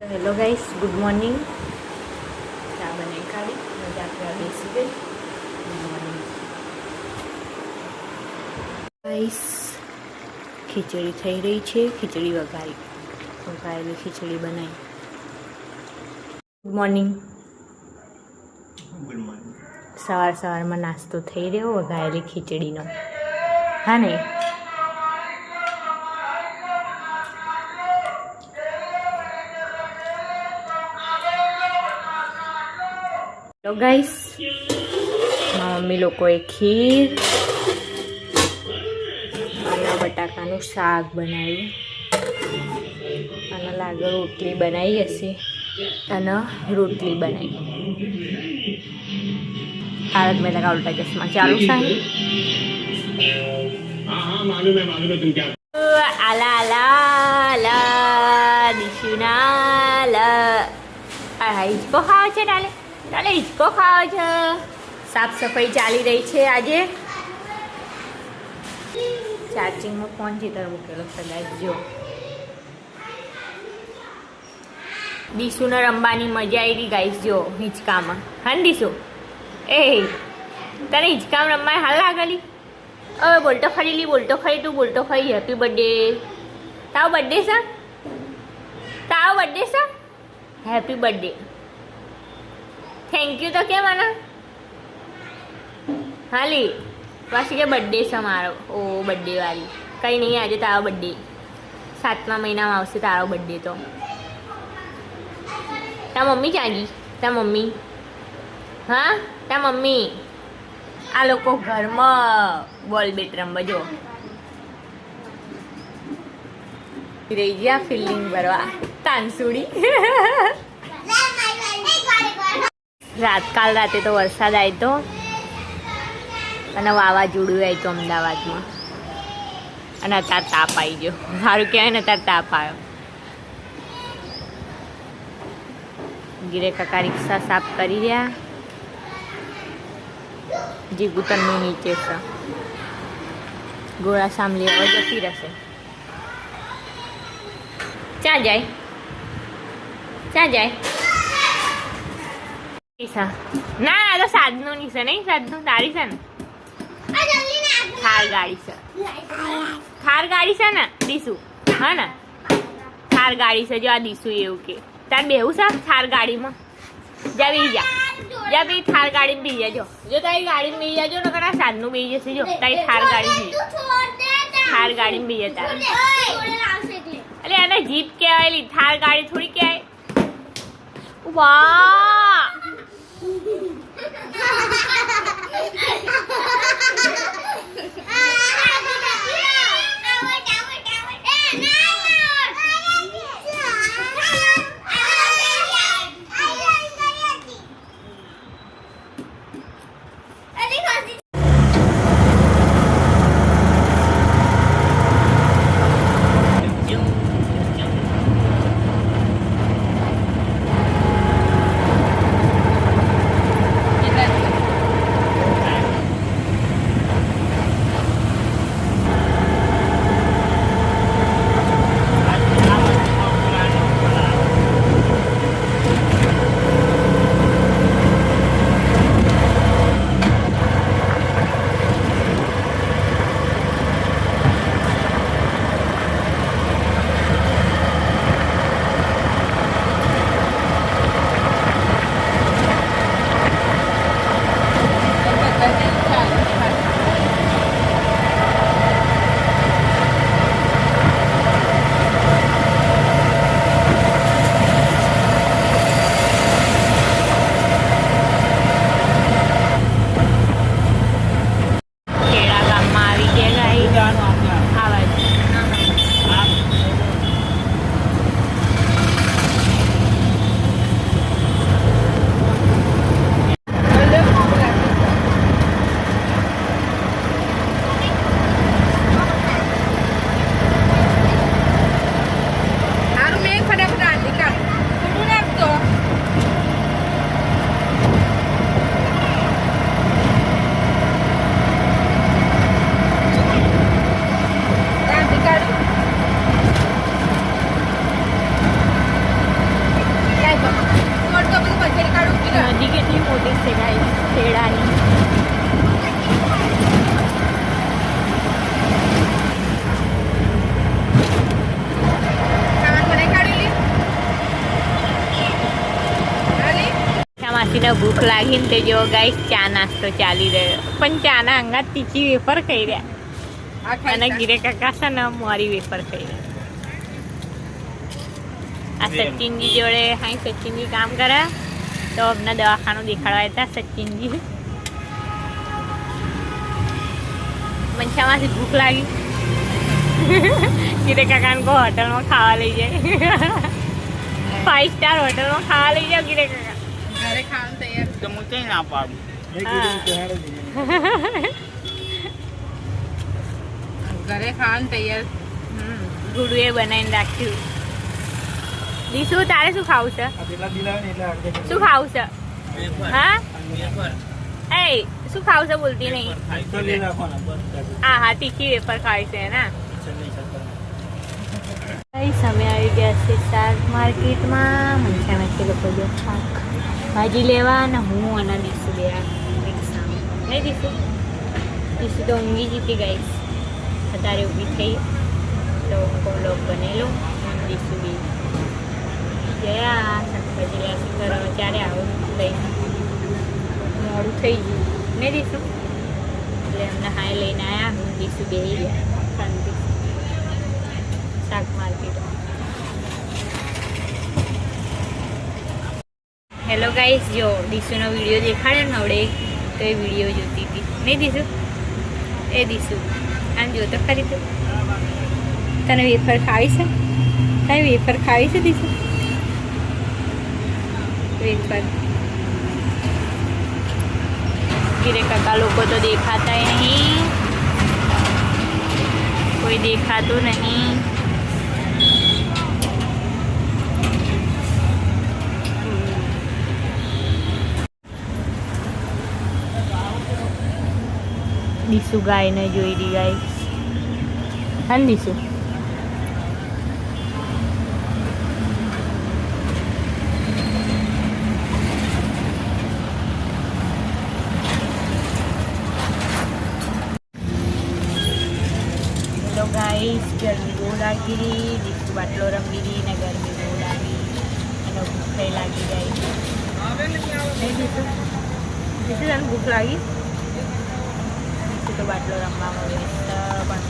Hello guys, good morning. ચા બનાવી કાઢી મજા આપણે બેસી ગઈ. Good morning guys. ખીચડી થઈ રહી છે. ખીચડી વઘારેલી ખીચડી બનાવી. Good morning. સવારમાં નાસ્તો થઈ રહ્યો વઘારેલી ખીચડીનો. હા ને? હેલો ગાઈસ, મમ્મી લોકોએ ખીર અને બટાકાનું શાક બનાવ્યું અને લાગે રોટલી બનાવી હશે અને રોટલી બનાવી. તારક મહેતા કા ઉલ્ટા ચશ્મા ચાલુ સાહેબ. આલા આલા આલા દિશુના લા. હા, હિચકો ખાવ છે ડાલે? ચાલે હિચકો ખાવો છે. સાફ સફાઈ ચાલી રહી છે આજે. ચાર્જિંગમાં ફોન ચિત્ર મૂકેલો કદાચ જો. દીશુને રમવાની મજા આવી ગાઈસ જો હિંચકામાં. હા ને દીશુ? એ તને હિંચકામાં રમવા હાલ લાગેલી? બોલતો ખરી તું બોલતો ખરી. Happy birthday. તારો બર્થડે છે? Happy birthday. થેન્ક યુ તો કેમ આના? હાલી પાછી કે બર્થડે છે મારો. ઓ બર્થડે વાળી. કંઈ નહીં, આજે તારો બર્થડે. 7મા મહિનામાં આવશે તારો બર્થડે તો. તાર મમ્મી ચાલી? તાર મમ્મી? હા, તાર મમ્મી. આ લોકો ઘરમાં બોલ બેટ રમવા જો રહી ગયા ફિલ્ડિંગ ભરવા. તાનસુડી. કાલ રાતે તો વરસાદ આવ્યો તો અને વાવાઝોડું આવ્યું તો અમદાવાદમાં અને અત્યારે તાપ આવી ગયો. સારું કહેવાય ને, અત્યારે તાપ આવ્યો. ગીરે કાકા રિક્ષા સાફ કરી રહ્યા. જીગુતનનું નીચે છે. ગોળા સાંભળી હવે જતી રહેશે. ક્યાં જાય? ના, તો સાધનું ની છે નહીં. સાધનું તારી છે ને? થાર ગાડી છે ને દીસુ? હા ને, થાર ગાડી છે જો. આ દીસુ એવું કે તાર બેવું છે થાર ગાડીમાં. જા બી થાર ગાડીમાં બી જાજો. જો તારી ગાડીમાં બી જાજો ને કરા સાધનું બી જશે. જો તારી થાર ગાડીમાં બી જતા. એટલે એને જીપ કહેવાયેલી, થાર ગાડી થોડી કહેવાય. વાહ, નદી કેટલી મોટી છે ગાઈસ ખેડાની. માસીને ભૂખ લાગીને તે જો ગાઈસ ચા નાસ્તો ચાલી રહ્યો, પણ ચાના અંગાત તીખી વેફર ખાઈ રહ્યા અને ગીરે કાકા છે ને મોરી વેફર ખાઈ રહ્યા. આ સચિનજી જોડે હા સચિનજી કામ કરે તો અમને દવાખાનું દેખાડવા હતા સચિનજી. મંચામાંથી ભૂખ લાગી ગીરે કાકાને કહો હોટલમાં ખાવા લઈ જાય. 5 સ્ટાર હોટલમાં ખાવા લઈ જાઓ ગીરે કાકા. ઘરે ખાવાનું તૈયાર તો હું કઈ ના પાડું. ઘરે ખાવાનું તૈયાર. ગુડુએ બનાવીને રાખ્યું. દીસુ તારે શું ખાવું છે? શું ખાવું છે? હા એ શું ખાવું છે બોલતી નહીં. હા તીખી વેફર ખાવી છે ને. અમે આવી ગયા છે શાક માર્કેટમાં. મંચામાંથી લોકો જો શાક ભાજી લેવા અને હું અને દીસુ ગયા રિક્ષામાં. નહીં દીસુ તો ઊંઘી જીતી ગઈ. અત્યારે ઊભી થઈ તો લોક બનેલો દીસુ બી ગયા શાકભાજી લેવા કરવા. ત્યારે આવું લઈ મોડું થઈ ગયું નહીં દીસુ એટલે અમને હાય લઈને આવ્યા. હું દીસુ બેસી ગયા શાંતિ શાક માર્કેટમાં. હેલો ગાઈસ, જો દીસુનો વિડીયો દેખાડ્યો ને હવડે તો એ વિડીયો જોતી હતી નહીં દીસુ. એ દીસુ આમ જો તો ખરી તું. તને વેફર ખાવી છે? તારે વેફર ખાવી છે દીસુ? વેફર ગીરે કાકા લોકો તો દેખાતા નહીં, કોઈ દેખાતું નહીં. દીસુ ગાયને જોઈ રહી ગાઈસ. હા દીસુ તો ગાઈસ ગરમી બહુ લાગી રહી. દીસુ બાટલો રમી રહી ને ગરમી બહુ લાગી અને ભૂખ લાગી ગઈ. નહીં દીસુ તને ભૂખ લાગી? તો બાટલો રમવામાં વ્યસ્ત પણ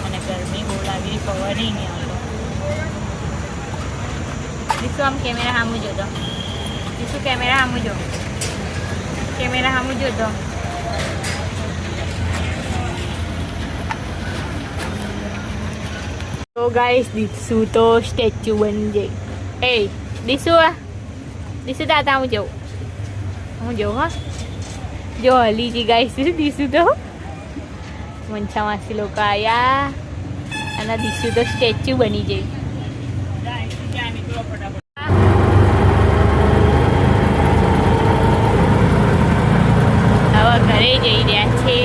મને અને ગરમી બહુ લાગી. પવન નહીં આવતો. દીસુ આમ કેમેરા સામું જોતો. દીસુ કેમેરા સામું જો. કેમેરા સામું જોતો. તો ગાઈસ દીસુ તો સ્ટેચ્યુ બની જાય. એ દીસુ તાતા હું જવું હા જો હલી જી ગાઈસ દીસુ તો. મંછા માસી લોકો આવ્યા અને દીસુ તો સ્ટેચ્યુ બની જાય. હવે ઘરે જઈ રહ્યા છે.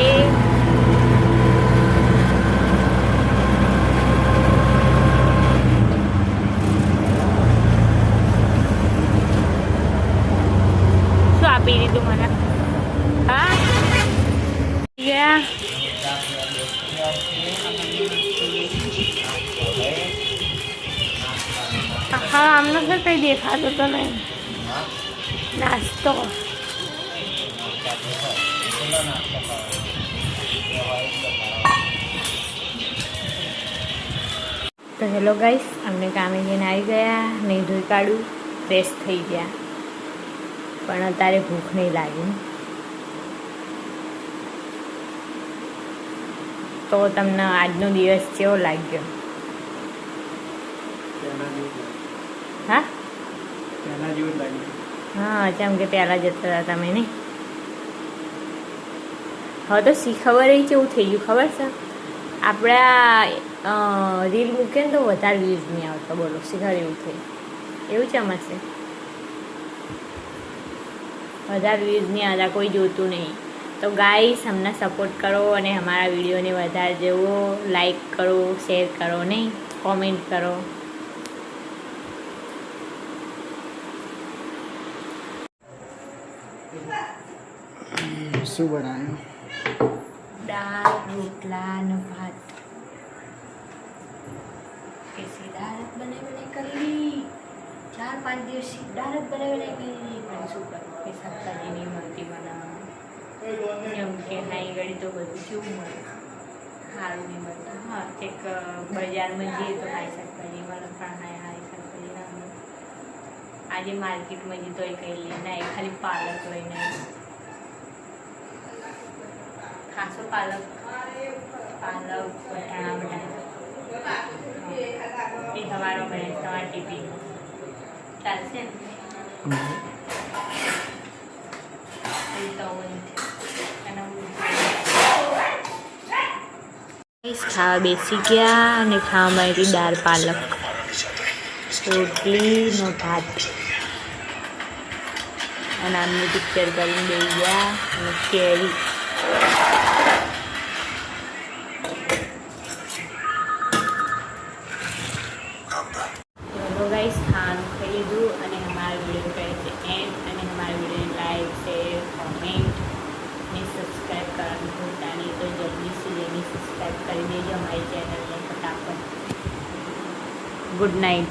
શું આપી દીધું મને? હા ગયા હા આમને તો કંઈ દેખાતો તો નહીં. નાસ્તો તો હેલો ગાઈસ, અમને કામે જઈને આવી ગયા. નહીં ધોઈ કાઢું, ફ્રેશ થઈ ગયા, પણ અત્યારે ભૂખ નહીં લાગી. તો તમને આજનો દિવસ કેવો લાગ્યો? હા હા જેમ કે પહેલાં જતા હતા તમે નહીં. હવે તો ખબર એ કેવું થઈ ગયું ખબર છે? આપણા રીલ મૂકીએ ને તો વધારે વ્યૂઝ નહીં આવતા. બોલો શીખર એવું થઈ એવું છે અમારે. વધારે વ્યૂઝ નહીં આવતા, કોઈ જોતું નહીં. તો ગાઈસ અમને સપોર્ટ કરો અને અમારા વિડીયોને વધારે જુઓ. લાઈક કરો, શેર કરો નહીં, કોમેન્ટ કરો. શું બનાવ્યું? દાળ રોટલા અને ભાત. કેસી દાળ જ બનાવી કરી 4-5 દિવસથી દાળ જ બનાવી કરી પણ શું કરું કે શાકભાજી નહીં મળતી બનાવવા એમ કે હાઈ ઘડી તો બધું કેવું મળે સારું નહીં મળતું. હા કંઈક બજારમાં જઈએ તો હાઈ શાકભાજી મળે પણ હાઈ શાકભાજી ના મળે. આજે માર્કેટમાં જઈએ તો એ કંઈ લઈને આવે ખાલી પાલક લઈને આવે. ખાસો પાલક વટાણા એ તમારો બને તમારા ટિફિન ચાલશે ને? એ તો ખાવા બેસી ગયા અને ખાવામાં આવી દાળ પાલક રોટલી નો ભાત અને આમનું પિક્ચર કરીને બેસી ગયા અને કેરી. तो गाइस खाना खाई लीधું અને हमारा वीडियो કરે છે એન્ડ અને हमारा वीडियो लाइक शेयर कमेंट ने सब्सक्राइब करना भूलता नहीं तो जल्दी से जल्दी सब्सक्राइब कर दीजिए हमारे चैनल में फटाफट. Good night.